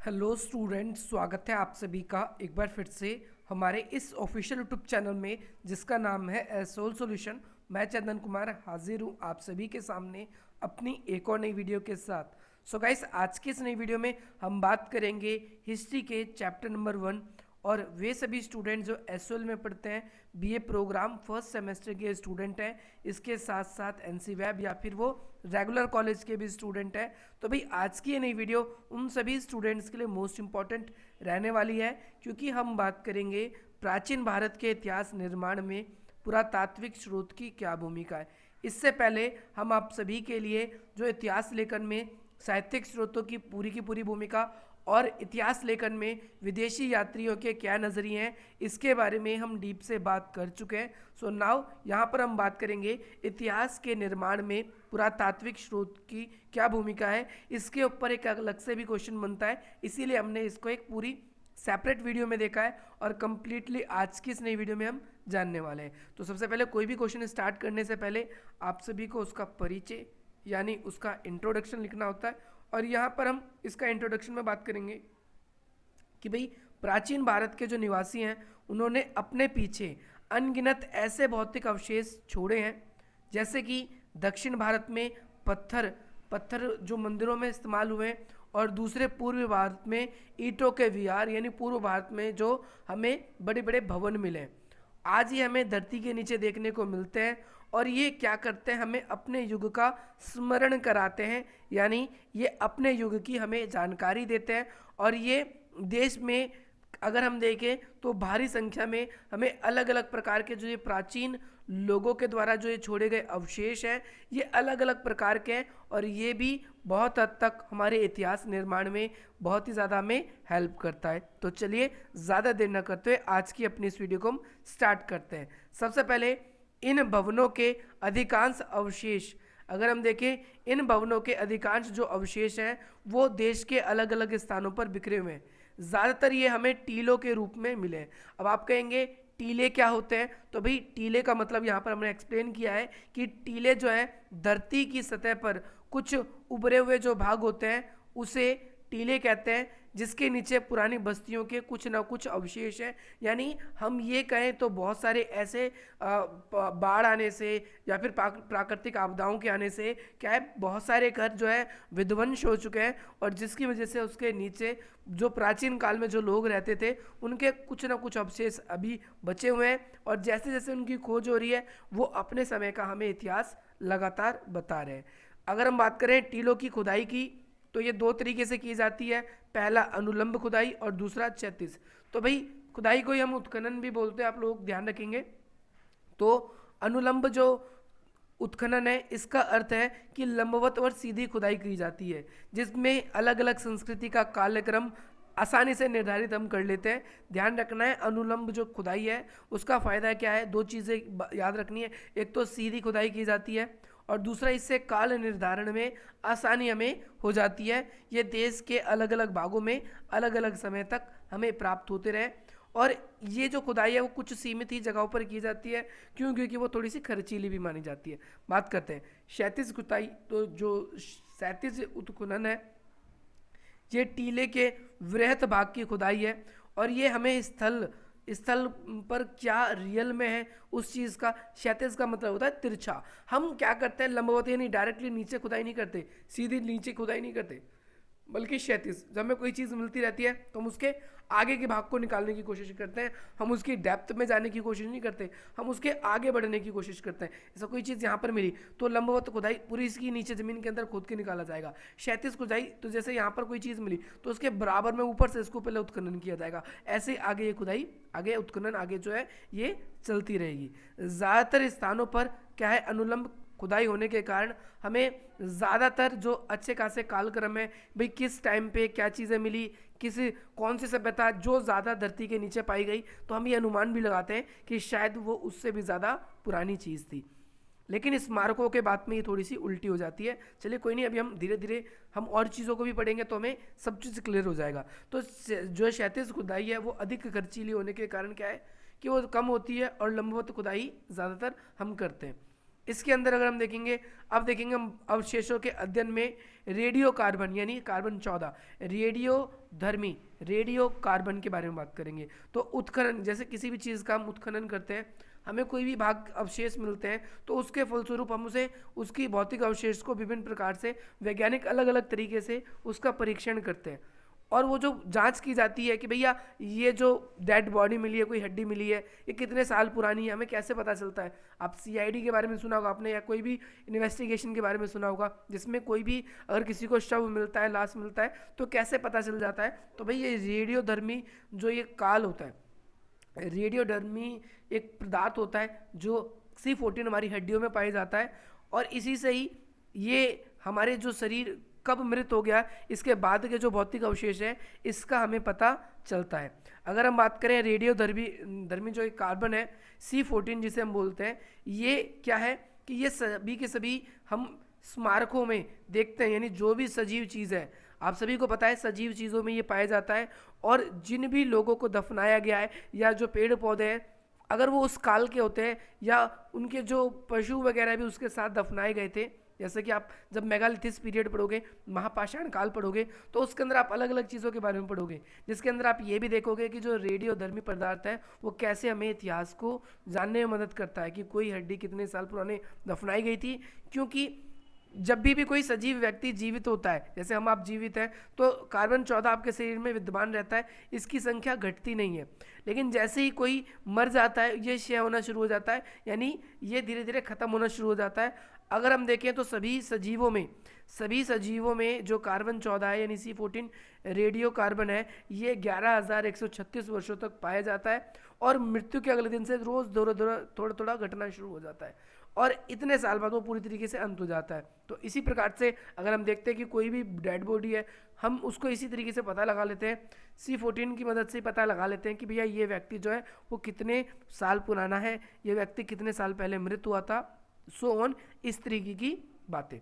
Hello students, स्वागत है आप सभी का एक बार फिर से हमारे इस ऑफिशियल यूट्यूब चैनल में जिसका नाम है एसोल सॉल्यूशन। मैं चंदन कुमार हाजिर हूँ आप सभी के सामने अपनी एक और नई वीडियो के साथ। सो गाइस, आज की इस नई वीडियो में हम बात करेंगे हिस्ट्री के चैप्टर नंबर 1 और वे सभी स्टूडेंट जो एसओएल में पढ़ते हैं, बीए प्रोग्राम फर्स्ट सेमेस्टर के स्टूडेंट हैं, इसके साथ साथ एनसी वेब या फिर वो रेगुलर कॉलेज के भी स्टूडेंट हैं। तो भाई आज की ये नई वीडियो उन सभी स्टूडेंट्स के लिए मोस्ट इम्पॉर्टेंट रहने वाली है, क्योंकि हम बात करेंगे प्राचीन भारत के इतिहास निर्माण में पुरातात्विक स्रोत की क्या भूमिका है। इससे पहले हम आप सभी के लिए जो इतिहास लेखन में साहित्यिक स्रोतों की पूरी भूमिका और इतिहास लेखन में विदेशी यात्रियों के क्या नज़रिए हैं, इसके बारे में हम डीप से बात कर चुके हैं। सो नाउ यहाँ पर हम बात करेंगे इतिहास के निर्माण में पुरातात्विक स्रोत की क्या भूमिका है। इसके ऊपर एक अलग से भी क्वेश्चन बनता है, इसीलिए हमने इसको एक पूरी सेपरेट वीडियो में देखा है और कम्प्लीटली आज की इस नई वीडियो में हम जानने वाले हैं। तो सबसे पहले कोई भी क्वेश्चन स्टार्ट करने से पहले आप सभी को उसका परिचय यानी उसका इंट्रोडक्शन लिखना होता है। और यहाँ पर हम इसका इंट्रोडक्शन में बात करेंगे कि भाई प्राचीन भारत के जो निवासी हैं उन्होंने अपने पीछे अनगिनत ऐसे भौतिक अवशेष छोड़े हैं, जैसे कि दक्षिण भारत में पत्थर पत्थर जो मंदिरों में इस्तेमाल हुए, और दूसरे पूर्व भारत में ईंटों के विहार यानी पूर्व भारत में जो हमें बड़े बड़े भवन मिले, आज ये हमें धरती के नीचे देखने को मिलते हैं। और ये क्या करते हैं, हमें अपने युग का स्मरण कराते हैं, यानी ये अपने युग की हमें जानकारी देते हैं। और ये देश में अगर हम देखें तो भारी संख्या में हमें अलग अलग प्रकार के जो ये प्राचीन लोगों के द्वारा जो ये छोड़े गए अवशेष हैं, ये अलग अलग प्रकार के हैं, और ये भी बहुत हद तक हमारे इतिहास निर्माण में बहुत ही ज़्यादा हमें हेल्प करता है। तो चलिए ज़्यादा देर न करते हुए आज की अपनी इस वीडियो को हम स्टार्ट करते हैं। सबसे पहले इन भवनों के अधिकांश अवशेष, अगर हम देखें इन भवनों के अधिकांश जो अवशेष हैं वो देश के अलग अलग स्थानों पर बिखरे हुए हैं। ज़्यादातर ये हमें टीलों के रूप में मिले। अब आप कहेंगे टीले क्या होते हैं, तो भाई टीले का मतलब यहाँ पर हमने एक्सप्लेन किया है कि टीले जो है धरती की सतह पर कुछ उभरे हुए जो भाग होते हैं उसे टीले कहते हैं, जिसके नीचे पुरानी बस्तियों के कुछ ना कुछ अवशेष हैं। यानी हम ये कहें तो बहुत सारे ऐसे बाढ़ आने से या फिर प्राकृतिक आपदाओं के आने से क्या है, बहुत सारे घर जो है विध्वंस हो चुके हैं, और जिसकी वजह से उसके नीचे जो प्राचीन काल में जो लोग रहते थे उनके कुछ ना कुछ अवशेष अभी बचे हुए हैं। और जैसे जैसे उनकी खोज हो रही है वो अपने समय का हमें इतिहास लगातार बता रहे हैं। अगर हम बात करें टीलों की खुदाई की, तो ये दो तरीके से की जाती है, पहला अनुलंब खुदाई और दूसरा क्षैतिज। तो भाई खुदाई को ही हम उत्खनन भी बोलते हैं, आप लोग ध्यान रखेंगे। तो अनुलंब जो उत्खनन है इसका अर्थ है कि लंबवत और सीधी खुदाई की जाती है, जिसमें अलग अलग संस्कृति का कालक्रम आसानी से निर्धारित हम कर लेते हैं। ध्यान रखना है अनुलंब जो खुदाई है उसका फ़ायदा क्या है, दो चीज़ें याद रखनी है। एक तो सीधी खुदाई की जाती है और दूसरा इससे काल निर्धारण में आसानी हमें हो जाती है। ये देश के अलग अलग भागों में अलग अलग समय तक हमें प्राप्त होते रहे। और ये जो खुदाई है वो कुछ सीमित ही जगहों पर की जाती है, क्यों, क्योंकि वो थोड़ी सी खर्चीली भी मानी जाती है। बात करते हैं क्षैतिज खुदाई। तो जो क्षैतिज उत्खनन है ये टीले के वृहत भाग की खुदाई है, और ये हमें स्थल पर क्या रियल में है उस चीज़ का। क्षैतिज का मतलब होता है तिरछा। हम क्या करते हैं, लंबवत यानी डायरेक्टली नीचे खुदाई नहीं करते, सीधी नीचे खुदाई नहीं करते, बल्कि क्षैतिज। जब हमें कोई चीज़ मिलती रहती है तो हम उसके आगे के भाग को निकालने की कोशिश करते हैं, हम उसकी डेप्थ में जाने की कोशिश नहीं करते, हम उसके आगे बढ़ने की कोशिश करते हैं। ऐसा कोई चीज़ यहाँ पर मिली तो लंबवत खुदाई पूरी इसकी नीचे ज़मीन के अंदर खोद के निकाला जाएगा। क्षैतिज खुदाई तो जैसे यहाँ पर कोई चीज़ मिली तो उसके बराबर में ऊपर से इसको पहले उत्खनन किया जाएगा, ऐसे आगे ये खुदाई आगे उत्खनन आगे जो है ये चलती रहेगी। ज़्यादातर स्थानों पर क्या है, अनुलंब खुदाई होने के कारण हमें ज़्यादातर जो अच्छे खासे कालक्रम है, भाई किस टाइम पे क्या चीज़ें मिली, कौन सी सभ्यता जो ज़्यादा धरती के नीचे पाई गई, तो हम ये अनुमान भी लगाते हैं कि शायद वो उससे भी ज़्यादा पुरानी चीज़ थी। लेकिन स्मारकों के बात में ये थोड़ी सी उल्टी हो जाती है। चलिए कोई नहीं, अभी हम धीरे धीरे हम और चीज़ों को भी पढ़ेंगे तो हमें सब चीज़ क्लियर हो जाएगा। तो जो क्षैतिज खुदाई है वो अधिक खर्चीली होने के कारण क्या है कि वो कम होती है, और लंबवत खुदाई ज़्यादातर हम करते हैं। इसके अंदर अगर हम देखेंगे, अब देखेंगे हम अवशेषों के अध्ययन में रेडियो कार्बन यानी कार्बन 14 रेडियोधर्मी रेडियो कार्बन के बारे में बात करेंगे। तो उत्खनन, जैसे किसी भी चीज़ का हम उत्खनन करते हैं, हमें कोई भी भाग अवशेष मिलते हैं तो उसके फलस्वरूप हम उसे उसकी भौतिक अवशेष को विभिन्न प्रकार से वैज्ञानिक अलग अलग तरीके से उसका परीक्षण करते हैं, और वो जो जांच की जाती है कि भैया ये जो डेड बॉडी मिली है, कोई हड्डी मिली है, ये कितने साल पुरानी है, हमें कैसे पता चलता है। आप सीआईडी के बारे में सुना होगा आपने, या कोई भी इन्वेस्टिगेशन के बारे में सुना होगा, जिसमें कोई भी अगर किसी को शव मिलता है, लाश मिलता है, तो कैसे पता चल जाता है। तो भाई ये रेडियोधर्मी जो ये काल होता है, रेडियोधर्मी एक पदार्थ होता है जो C14 हमारी हड्डियों में पाया जाता है, और इसी से ही ये हमारे जो शरीर कब मृत हो गया, इसके बाद के जो भौतिक अवशेष है, इसका हमें पता चलता है। अगर हम बात करें रेडियोधर्मी जो एक कार्बन है C14 जिसे हम बोलते हैं, ये क्या है कि ये सभी के सभी हम स्मारकों में देखते हैं, यानी जो भी सजीव चीज़ है, आप सभी को पता है सजीव चीज़ों में ये पाया जाता है, और जिन भी लोगों को दफनाया गया है या जो पेड़ पौधे हैं, अगर वो उस काल के होते हैं या उनके जो पशु वगैरह भी उसके साथ दफनाए गए थे, जैसे कि आप जब मेगालिथिस पीरियड पढ़ोगे, महापाषाण काल पढ़ोगे, तो उसके अंदर आप अलग अलग चीज़ों के बारे में पढ़ोगे, जिसके अंदर आप ये भी देखोगे कि जो रेडियोधर्मी पदार्थ है वो कैसे हमें इतिहास को जानने में मदद करता है कि कोई हड्डी कितने साल पुराने दफनाई गई थी। क्योंकि जब भी कोई सजीव व्यक्ति जीवित होता है, जैसे हम आप जीवित हैं, तो कार्बन 14 आपके शरीर में विद्यमान रहता है, इसकी संख्या घटती नहीं है। लेकिन जैसे ही कोई मर जाता है, ये क्षय होना शुरू हो जाता है, यानी ये धीरे धीरे खत्म होना शुरू हो जाता है। अगर हम देखें तो सभी सजीवों में जो कार्बन 14 है यानी C14 रेडियो कार्बन है, ये 11,136 वर्षों तक पाया जाता है, और मृत्यु के अगले दिन से रोज थोड़ा थोड़ा घटना शुरू हो जाता है, और इतने साल बाद वो पूरी तरीके से अंत हो जाता है। तो इसी प्रकार से अगर हम देखते हैं कि कोई भी डेड बॉडी है, हम उसको इसी तरीके से पता लगा लेते हैं, C14 की मदद से पता लगा लेते हैं कि भैया ये व्यक्ति जो है वो कितने साल पुराना है, ये व्यक्ति कितने साल पहले मृत हुआ था, सो ऑन, इस तरीके की बातें।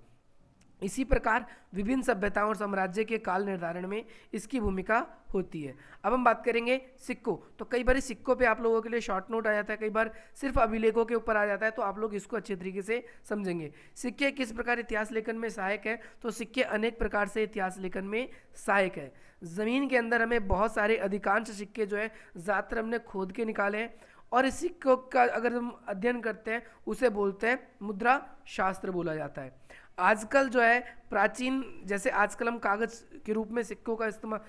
इसी प्रकार विभिन्न सभ्यताओं और साम्राज्य के काल निर्धारण में इसकी भूमिका होती है। अब हम बात करेंगे सिक्कों। तो कई बार सिक्कों पे आप लोगों के लिए शॉर्ट नोट आ जाता है, कई बार सिर्फ अभिलेखों के ऊपर आ जाता है, तो आप लोग इसको अच्छे तरीके से समझेंगे। सिक्के किस प्रकार इतिहास लेखन में सहायक है, तो सिक्के अनेक प्रकार से इतिहास लेखन में सहायक है। ज़मीन के अंदर हमें बहुत सारे अधिकांश सिक्के जो है ज़्यादातर हमने खोद के निकाले हैं, और इस सिक्कों का अगर हम अध्ययन करते हैं उसे बोलते हैं मुद्रा शास्त्र बोला जाता है। आजकल जो है प्राचीन, जैसे आजकल हम कागज के रूप में सिक्कों का इस्तेमाल,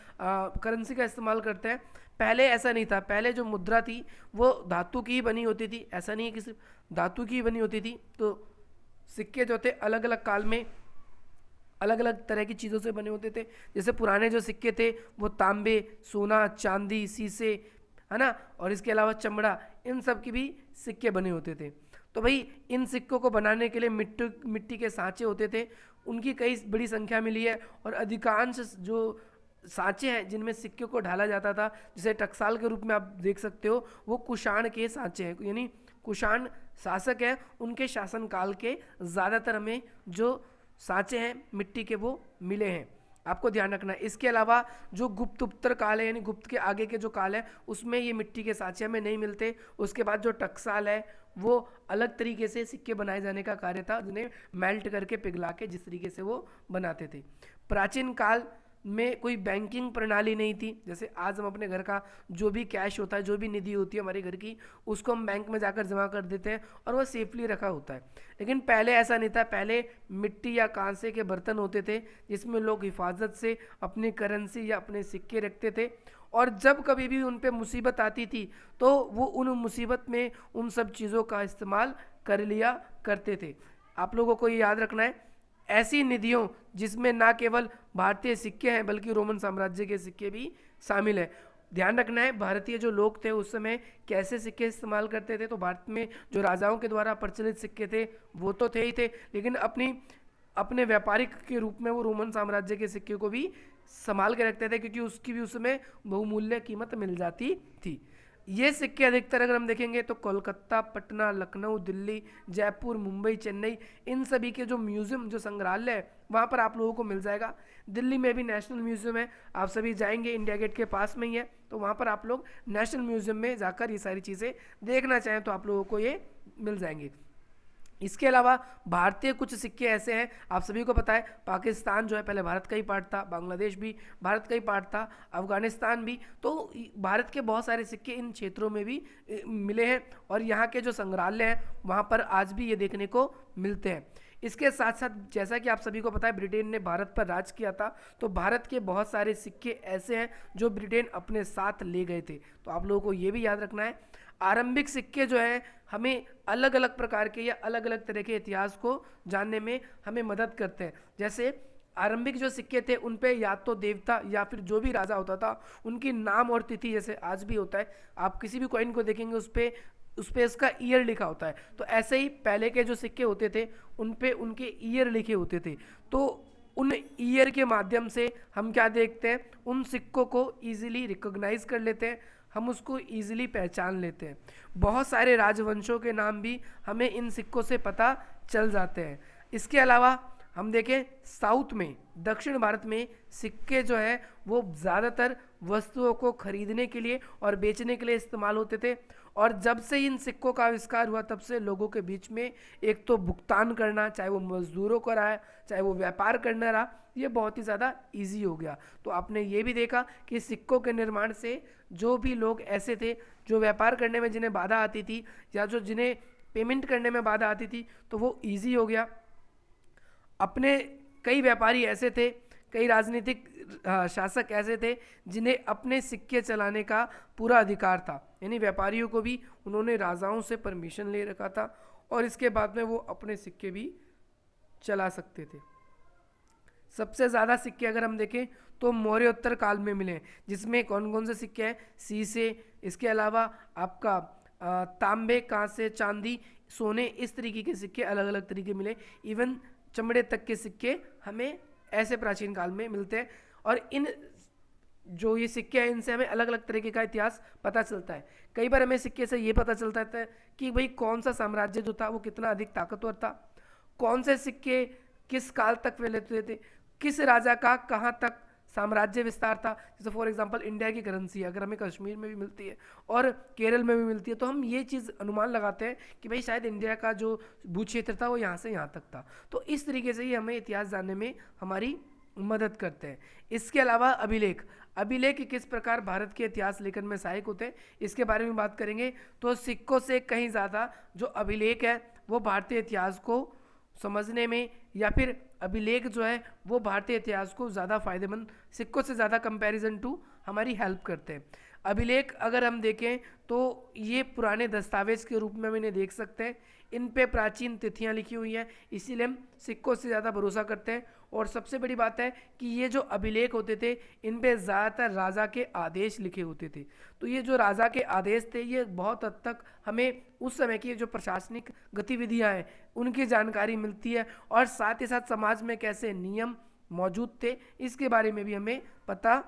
करेंसी का इस्तेमाल करते हैं, पहले ऐसा नहीं था। पहले जो मुद्रा थी वो धातु की ही बनी होती थी, ऐसा नहीं है कि सिर्फ धातु की ही बनी होती थी। तो सिक्के जो थे अलग अलग काल में अलग अलग तरह की चीज़ों से बने होते थे। जैसे पुराने जो सिक्के थे वो तांबे, सोना, चांदी, शीशे, है ना, और इसके अलावा चमड़ा, इन सब की भी सिक्के बने होते थे। तो भाई इन सिक्कों को बनाने के लिए मिट्टी के सांचे होते थे, उनकी कई बड़ी संख्या मिली है, और अधिकांश जो सांचे हैं जिनमें सिक्के को ढाला जाता था, जैसे टकसाल के रूप में आप देख सकते हो, वो कुषाण के सांचे हैं, यानी कुषाण शासक है, उनके शासनकाल के ज़्यादातर हमें जो सांचे हैं मिट्टी के वो मिले हैं, आपको ध्यान रखना है। इसके अलावा जो गुप्त उत्तर काल है, यानी गुप्त के आगे के जो काल है, उसमें ये मिट्टी के सांचे हमें नहीं मिलते। उसके बाद जो टकसाल है वो अलग तरीके से सिक्के बनाए जाने का कार्य था, जिन्हें मेल्ट करके पिघला के जिस तरीके से वो बनाते थे। प्राचीन काल में कोई बैंकिंग प्रणाली नहीं थी, जैसे आज हम अपने घर का जो भी कैश होता है, जो भी निधि होती है हमारे घर की, उसको हम बैंक में जाकर जमा कर देते हैं और वह सेफली रखा होता है। लेकिन पहले ऐसा नहीं था, पहले मिट्टी या कांसे के बर्तन होते थे जिसमें लोग हिफाजत से अपनी करेंसी या अपने सिक्के रखते थे, और जब कभी भी उन पे मुसीबत आती थी तो वो उन मुसीबत में उन सब चीज़ों का इस्तेमाल कर लिया करते थे। आप लोगों को ये याद रखना है, ऐसी निधियों जिसमें ना केवल भारतीय सिक्के हैं बल्कि रोमन साम्राज्य के सिक्के भी शामिल है। ध्यान रखना है, भारतीय जो लोग थे उस समय कैसे सिक्के इस्तेमाल करते थे। तो भारत में जो राजाओं के द्वारा प्रचलित सिक्के थे वो तो थे ही थे, लेकिन अपने व्यापारिक के रूप में वो रोमन साम्राज्य के सिक्के को भी संभाल के रखते थे, क्योंकि उसकी भी उसमें बहुमूल्य कीमत मिल जाती थी। ये सिक्के अधिकतर अगर हम देखेंगे तो कोलकाता, पटना, लखनऊ, दिल्ली, जयपुर, मुंबई, चेन्नई, इन सभी के जो म्यूज़ियम, जो संग्रहालय है, वहाँ पर आप लोगों को मिल जाएगा। दिल्ली में भी नेशनल म्यूज़ियम है, आप सभी जाएंगे, इंडिया गेट के पास में ही है, तो वहाँ पर आप लोग नेशनल म्यूज़ियम में जाकर ये सारी चीज़ें देखना चाहें तो आप लोगों को ये मिल जाएंगी। इसके अलावा भारतीय कुछ सिक्के ऐसे हैं, आप सभी को पता है पाकिस्तान जो है पहले भारत का ही पार्ट था, बांग्लादेश भी भारत का ही पार्ट था, अफगानिस्तान भी, तो भारत के बहुत सारे सिक्के इन क्षेत्रों में भी मिले हैं और यहाँ के जो संग्रहालय हैं वहाँ पर आज भी ये देखने को मिलते हैं। इसके साथ साथ जैसा कि आप सभी को पता है ब्रिटेन ने भारत पर राज किया था, तो भारत के बहुत सारे सिक्के ऐसे हैं जो ब्रिटेन अपने साथ ले गए थे, तो आप लोगों को ये भी याद रखना है। आरंभिक सिक्के जो है हमें अलग अलग प्रकार के या अलग अलग तरह के इतिहास को जानने में हमें मदद करते हैं। जैसे आरंभिक जो सिक्के थे उन पे या तो देवता या फिर जो भी राजा होता था उनकी नाम और तिथि, जैसे आज भी होता है आप किसी भी कॉइन को देखेंगे उस पे इसका ईयर लिखा होता है, तो ऐसे ही पहले के जो सिक्के होते थे उन पे उनके ईयर लिखे होते थे। तो उन ईयर के माध्यम से हम क्या देखते हैं, उन सिक्कों को ईजिली रिकॉग्नाइज कर लेते हैं, हम उसको ईजिली पहचान लेते हैं। बहुत सारे राजवंशों के नाम भी हमें इन सिक्कों से पता चल जाते हैं। इसके अलावा हम देखें साउथ में, दक्षिण भारत में सिक्के जो है वो ज़्यादातर वस्तुओं को खरीदने के लिए और बेचने के लिए इस्तेमाल होते थे, और जब से इन सिक्कों का आविष्कार हुआ तब से लोगों के बीच में एक तो भुगतान करना, चाहे वो मजदूरों को रहा है चाहे वो व्यापार करना रहा, ये बहुत ही ज़्यादा इजी हो गया। तो आपने ये भी देखा कि सिक्कों के निर्माण से जो भी लोग ऐसे थे जो व्यापार करने में जिन्हें बाधा आती थी या जो जिन्हें पेमेंट करने में बाधा आती थी तो वो ईजी हो गया। अपने कई व्यापारी ऐसे थे, कई राजनीतिक शासक ऐसे थे जिन्हें अपने सिक्के चलाने का पूरा अधिकार था, यानी व्यापारियों को भी उन्होंने राजाओं से परमिशन ले रखा था और इसके बाद में वो अपने सिक्के भी चला सकते थे। सबसे ज़्यादा सिक्के अगर हम देखें तो मौर्योत्तर काल में मिले, जिसमें कौन कौन से सिक्के हैं, सीसे, इसके अलावा आपका तांबे, कांसे, चांदी, सोने, इस तरीके के सिक्के अलग अलग तरीके मिले। इवन चमड़े तक के सिक्के हमें ऐसे प्राचीन काल में मिलते हैं और इन जो ये सिक्के हैं इनसे हमें अलग अलग तरीके का इतिहास पता चलता है। कई बार हमें सिक्के से ये पता चलता है कि भाई कौन सा साम्राज्य जो था वो कितना अधिक ताकतवर था, कौन से सिक्के किस काल तक फैले थे, किस राजा का कहाँ तक साम्राज्य विस्तार था। जैसे फॉर एग्जांपल इंडिया की करेंसी अगर हमें कश्मीर में भी मिलती है और केरल में भी मिलती है तो हम ये चीज़ अनुमान लगाते हैं कि भाई शायद इंडिया का जो भू क्षेत्र था वो यहाँ से यहाँ तक था। तो इस तरीके से ही हमें इतिहास जानने में हमारी मदद करते हैं। इसके अलावा अभिलेख किस प्रकार भारत के इतिहास लेखन में सहायक होते हैं, इसके बारे में बात करेंगे। तो सिक्कों से कहीं ज़्यादा जो अभिलेख है वो भारतीय इतिहास को समझने में, या फिर अभिलेख जो है वो भारतीय इतिहास को ज़्यादा फायदेमंद, सिक्कों से ज़्यादा कंपैरिजन टू हमारी हेल्प करते हैं। अभिलेख अगर हम देखें तो ये पुराने दस्तावेज के रूप में हम इन्हें देख सकते हैं, इन पे प्राचीन तिथियां लिखी हुई हैं, इसीलिए हम सिक्कों से ज़्यादा भरोसा करते हैं। और सबसे बड़ी बात है कि ये जो अभिलेख होते थे इन पे ज़्यादातर राजा के आदेश लिखे होते थे, तो ये जो राजा के आदेश थे ये बहुत हद तक हमें उस समय की जो प्रशासनिक गतिविधियां हैं उनकी जानकारी मिलती है, और साथ ही साथ समाज में कैसे नियम मौजूद थे इसके बारे में भी हमें पता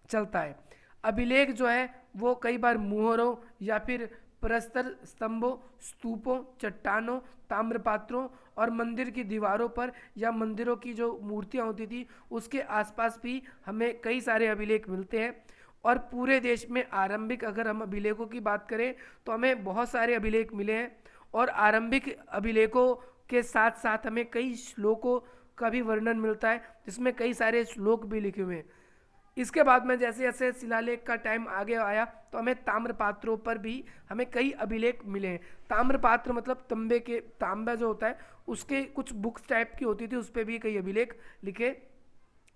चलता है। अभिलेख जो है वो कई बार मुहरों या फिर प्रस्तर स्तंभों, स्तूपों, चट्टानों, ताम्रपात्रों और मंदिर की दीवारों पर या मंदिरों की जो मूर्तियां होती थी उसके आसपास भी हमें कई सारे अभिलेख मिलते हैं। और पूरे देश में आरंभिक अगर हम अभिलेखों की बात करें तो हमें बहुत सारे अभिलेख मिले हैं, और आरंभिक अभिलेखों के साथ साथ हमें कई श्लोकों का भी वर्णन मिलता है जिसमें कई सारे श्लोक भी लिखे हुए हैं। इसके बाद में जैसे जैसे शिलालेख का टाइम आगे आया तो हमें ताम्रपात्रों पर भी हमें कई अभिलेख मिले हैं। ताम्रपात्र मतलब तांबा जो होता है उसके कुछ बुक्स टाइप की होती थी, उस पर भी कई अभिलेख लिखे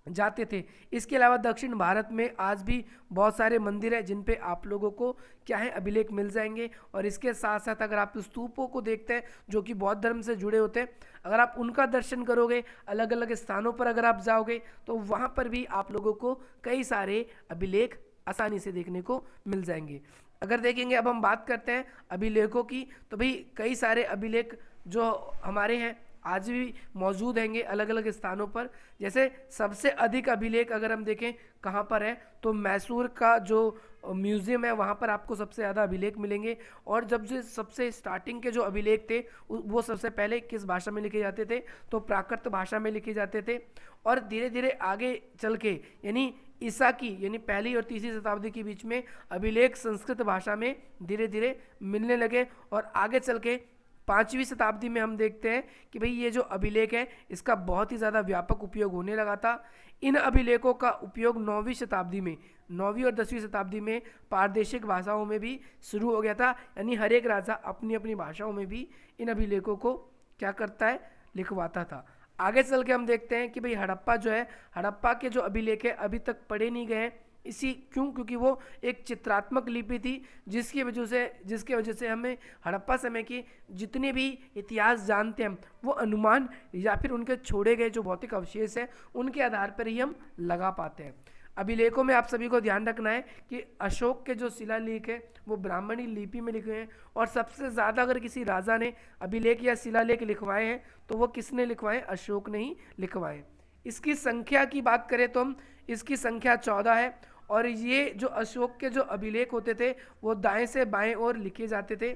जाते थे। इसके अलावा दक्षिण भारत में आज भी बहुत सारे मंदिर हैं जिन पे आप लोगों को क्या है अभिलेख मिल जाएंगे। और इसके साथ साथ अगर आप स्तूपों को देखते हैं जो कि बौद्ध धर्म से जुड़े होते हैं, अगर आप उनका दर्शन करोगे अलग अलग स्थानों पर अगर आप जाओगे तो वहाँ पर भी आप लोगों को कई सारे अभिलेख आसानी से देखने को मिल जाएंगे। अगर देखेंगे अब हम बात करते हैं अभिलेखों की, तो भाई कई सारे अभिलेख जो हमारे हैं आज भी मौजूद हैंगे अलग अलग स्थानों पर। जैसे सबसे अधिक अभिलेख अगर हम देखें कहाँ पर है तो मैसूर का जो म्यूज़ियम है वहाँ पर आपको सबसे ज़्यादा अभिलेख मिलेंगे। और जब से सबसे स्टार्टिंग के जो अभिलेख थे वो सबसे पहले किस भाषा में लिखे जाते थे तो प्राकृत भाषा में लिखे जाते थे, और धीरे धीरे आगे चल के यानी ईसा की यानी पहली और तीसरी शताब्दी के बीच में अभिलेख संस्कृत भाषा में धीरे धीरे मिलने लगे, और आगे चल के 5वीं शताब्दी में हम देखते हैं कि भाई ये जो अभिलेख है इसका बहुत ही ज़्यादा व्यापक उपयोग होने लगा था। इन अभिलेखों का उपयोग 9वीं शताब्दी में, 9वीं और 10वीं शताब्दी में प्रादेशिक भाषाओं में भी शुरू हो गया था, यानी हर एक राजा अपनी अपनी भाषाओं में भी इन अभिलेखों को क्या करता है, लिखवाता था। आगे चल के हम देखते हैं कि भाई हड़प्पा जो है, हड़प्पा के जो अभिलेख है अभी तक पढ़े नहीं गए हैं। इसी क्यों? क्योंकि वो एक चित्रात्मक लिपि थी जिसकी वजह से हमें हड़प्पा समय की जितने भी इतिहास जानते हैं वो अनुमान या फिर उनके छोड़े गए जो भौतिक अवशेष हैं उनके आधार पर ही हम लगा पाते हैं। अभिलेखों में आप सभी को ध्यान रखना है कि अशोक के जो शिलालेख है वो ब्राह्मणी लिपि में लिखे हैं, और सबसे ज़्यादा अगर किसी राजा ने अभिलेख या शिलालेख लिखवाए हैं तो वो किसने लिखवाए? अशोक ने ही लिखवाए। इसकी संख्या की बात करें तो हम इसकी संख्या 14 है, और ये जो अशोक के जो अभिलेख होते थे वो दाएं से बाएं ओर लिखे जाते थे।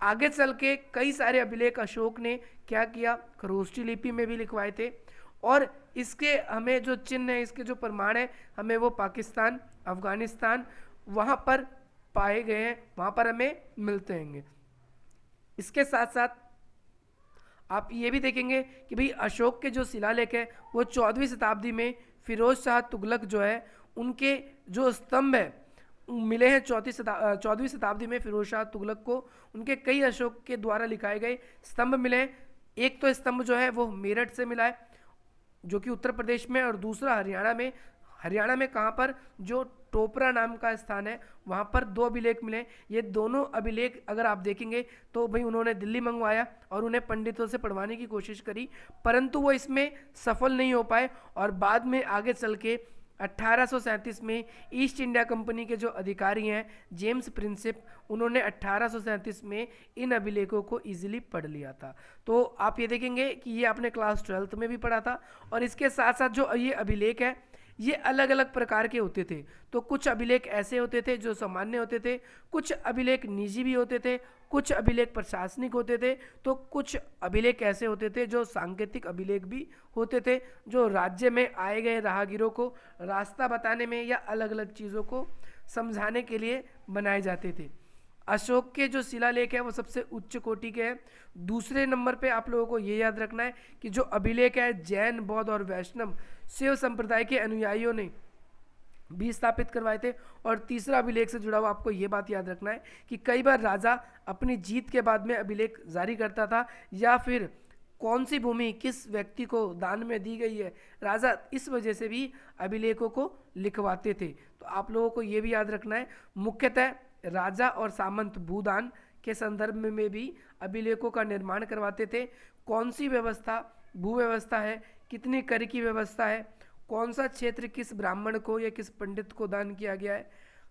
आगे चल के कई सारे अभिलेख अशोक ने क्या किया? खरोष्ठी लिपि में भी लिखवाए थे, और इसके हमें जो चिन्ह है, इसके जो प्रमाण है, हमें वो पाकिस्तान, अफगानिस्तान वहाँ पर पाए गए हैं, वहाँ पर हमें मिलते हैं। इसके साथ साथ आप ये भी देखेंगे कि भाई अशोक के जो शिलालेख है वो 14वीं शताब्दी में फिरोज शाह तुगलक जो है उनके जो स्तंभ है मिले हैं। 14वीं शताब्दी में फिरोज शाह तुगलक को उनके कई अशोक के द्वारा लिखाए गए स्तंभ मिले हैं। एक तो स्तंभ जो है वो मेरठ से मिला है जो कि उत्तर प्रदेश में, और दूसरा हरियाणा में कहाँ पर? जो टोपरा नाम का स्थान है वहाँ पर 2 अभिलेख मिले। ये दोनों अभिलेख अगर आप देखेंगे तो भाई उन्होंने दिल्ली मंगवाया और उन्हें पंडितों से पढ़वाने की कोशिश करी, परंतु वो इसमें सफल नहीं हो पाए, और बाद में आगे चल के 1837 में ईस्ट इंडिया कंपनी के जो अधिकारी हैं जेम्स प्रिंसिप, उन्होंने 1837 में इन अभिलेखों को इजीली पढ़ लिया था। तो आप ये देखेंगे कि ये आपने क्लास 12th में भी पढ़ा था। और इसके साथ साथ जो ये अभिलेख है ये अलग अलग प्रकार के होते थे। तो कुछ अभिलेख ऐसे होते थे जो सामान्य होते थे, कुछ अभिलेख निजी भी होते थे, कुछ अभिलेख प्रशासनिक होते थे, तो कुछ अभिलेख ऐसे होते थे जो सांकेतिक अभिलेख भी होते थे, जो राज्य में आए गए राहगीरों को रास्ता बताने में या अलग अलग चीज़ों को समझाने के लिए बनाए जाते थे। अशोक के जो शिलालेख है वो सबसे उच्च कोटि के हैं। दूसरे नंबर पे आप लोगों को ये याद रखना है कि जो अभिलेख है जैन, बौद्ध और वैष्णव शिव संप्रदाय के अनुयायियों ने भी स्थापित करवाए थे। और तीसरा अभिलेख से जुड़ा हुआ आपको ये बात याद रखना है कि कई बार राजा अपनी जीत के बाद में अभिलेख जारी करता था, या फिर कौन सी भूमि किस व्यक्ति को दान में दी गई है, राजा इस वजह से भी अभिलेखों को लिखवाते थे। तो आप लोगों को ये भी याद रखना है, मुख्यतः राजा और सामंत भूदान के संदर्भ में भी अभिलेखों का निर्माण करवाते थे। कौन सी व्यवस्था भू व्यवस्था है, कितनी कर की व्यवस्था है, कौन सा क्षेत्र किस ब्राह्मण को या किस पंडित को दान किया गया है,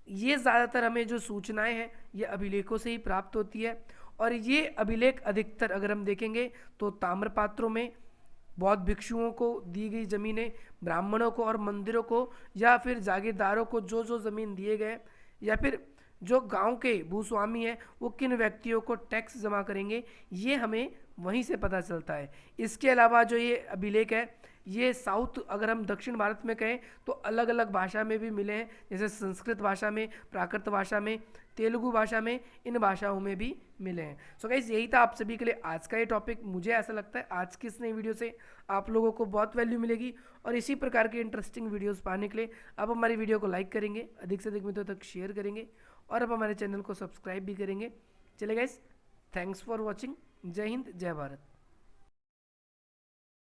ये ज़्यादातर हमें जो सूचनाएं हैं ये अभिलेखों से ही प्राप्त होती है। और ये अभिलेख अधिकतर अगर हम देखेंगे तो ताम्रपात्रों में बौद्ध भिक्षुओं को दी गई ज़मीनें, ब्राह्मणों को और मंदिरों को, या फिर जागीरदारों को जो जो ज़मीन दिए गए, या फिर जो गांव के भूस्वामी हैं वो किन व्यक्तियों को टैक्स जमा करेंगे, ये हमें वहीं से पता चलता है। इसके अलावा जो ये अभिलेख है ये साउथ, अगर हम दक्षिण भारत में कहें तो अलग अलग भाषा में भी मिले हैं, जैसे संस्कृत भाषा में, प्राकृत भाषा में, तेलुगु भाषा में, इन भाषाओं में भी मिले हैं। सो गाइस यही था आप सभी के लिए आज का ये टॉपिक। मुझे ऐसा लगता है आज की इस नई वीडियो से आप लोगों को बहुत वैल्यू मिलेगी, और इसी प्रकार के इंटरेस्टिंग वीडियोज़ पाने के लिए आप हमारी वीडियो को लाइक करेंगे, अधिक से अधिक मित्रों तक शेयर करेंगे, और आप हमारे चैनल को सब्सक्राइब भी करेंगे। चले गाइस, थैंक्स फॉर वॉचिंग। जय हिंद, जय भारत।